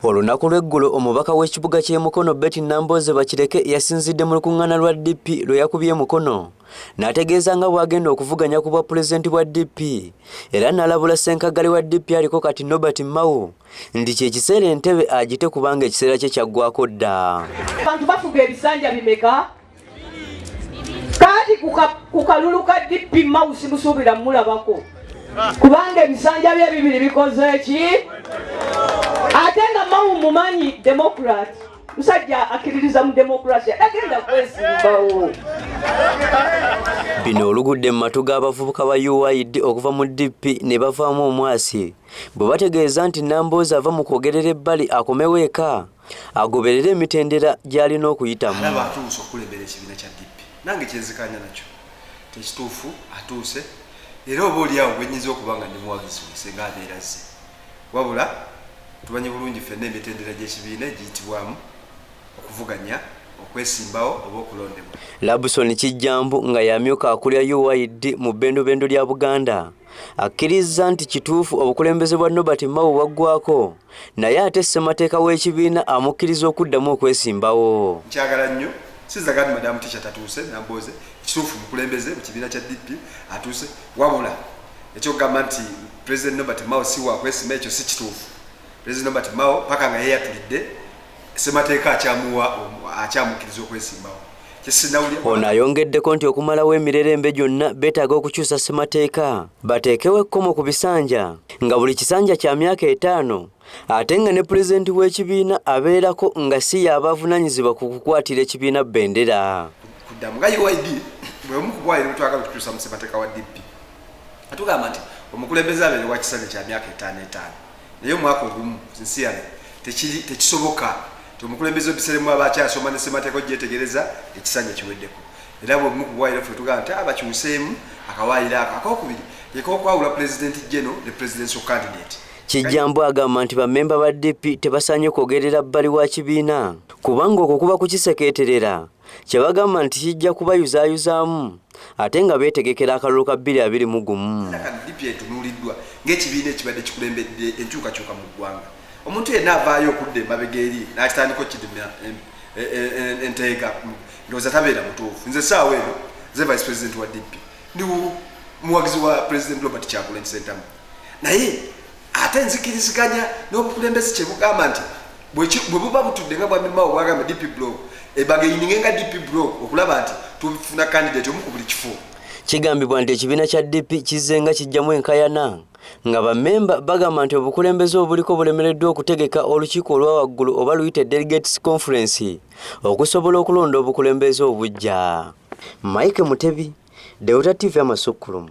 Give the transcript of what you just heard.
Olunaku lw'eggulo omubaka w'ekibuga ky'e Mukono Betty Nambooze Bakireke yasinzidde mu lukuŋŋaana lwa DP lwe yakubye Mukono n'ategeeza nga bw'agenda okuvuganya ku bwa pulezidenti bwa DP era n'alabula ssenkaggale wa DP aliko kati Norbert Mao nti kye kiseera entebe agite kubanga ekiseera kye kyaggwako dda. Abantu bafuga ebisanja bimeka kati ku kalulu ka DP Mao simusuubira mulabako kubanga ebisanja bye bibiri bikoze ki ate nga Mao mumanyi Democrat musajja akkiririza mu demokrasia agenda kwesimbawo. Bino olugudde mu matu g'abavubuka ba UID okuva mu DP ne bavaamu omwasi bwe bategeeza nti Nambooze ava mu kwogerera ebbali akomewo eka agoberera emitendera gy'alina okuyitamu. Alaba atuuse okulembera ekibiina kya DP nange kyenzikanya nakyo tekituufu atuuse era oba oliawo gwenyiza okuba nga ndimuwagizi we senga abeera azze wabula tumanyi bulungi ffenna emitendera gy'ekibiina egiyitibwamu okuvuganya okwesimbawo oba okulondebwa. Labson Kijjambu nga yamyuka akulya UID mu bbendobendo lya Buganda akkiriza nti kituufu obukulembeze bwa Norbert Mao bwaggwako naye ate ssemateeka w'ekibiina amukkiriza okuddamu okwesimbawo. Nkyagala nnyo sizagati madamu T-shirt atuuse Nambooze kituufu mukulembeze mu kibiina kya DP atuuse wabula ekyokugamba nti President Norbert Mao si wa kwesimba ekyo si kituufu. President Norbert Mao paka nga yeyatulidde ssemateeka akyamukkiriza okwesimbawo. Ono ayongeddeko nti okumalawo emirerembe gyonna beetaaga okukyusa ssemateeka bateekewo ekkomo ku bisanja nga buli kisanja kya myaka 5 ate nga ne pulezidenti w'ekibiina abeerako nga si y'abavunaanyizibwa ku kukwatira ekibiina bbendera. Kuddamu nga UID bwe bumu ku bwayiro butwagala okukyusa mu ssemateeka wa DP atugamba nti omukulembeze abeere wa kisanja kya myaka 5 naye omwaka ogumu sincerely tekisoboka omukulembeze obiseremu abakyasoma ne ssemateeka ogyetegereza ekisanja kiweddeko era bwe bumu ku bwayiro ffe tugamba nti bakyuseemu akawaayiro ako akokubiri yekokwawula pulezidenti general ne presidential candidate. Kijjambu agamba nti bammemba ba DP tebasaanye kwogerera bbali wa kibiina kubanga okwo kuba kukisekeeterera kye bagamba nti kijja kubayuzaayuzaamu ate nga beetegekera akalulu ka 2021. DP etunuuliddwa ng'ekibiina ekibadde kikulembedde enkyukakyuka mu ggwanga. Omuntu yenna avaayo okudda emabega eri n'akitandika okidima enteeka ndowooza tabeera mutuufu. Nze saawa eno nze vice president wa DP ndi muwagizi wa president Robert Kyagulanyi Ssentamu naye ate nzikiriziganya n'obukulembeze kye bugamba nti bwe buba butudde nga bwamirimawo bwagamba DP block ebageininge nga DP block okulaba nti tufuna candidate omu ku buli kifo. Kigambibwa nti ekibiina kya DP kizze nga kijjamu enkayana nga bammemba bagamba nti obukulembeze obuliko bulemereddwa okutegeka olukiiko olwa waggulu oba luyite delegates conference okusobola okulonda obukulembeze obujja. Mike Mutebi, Deuta TV Amasukkulumu.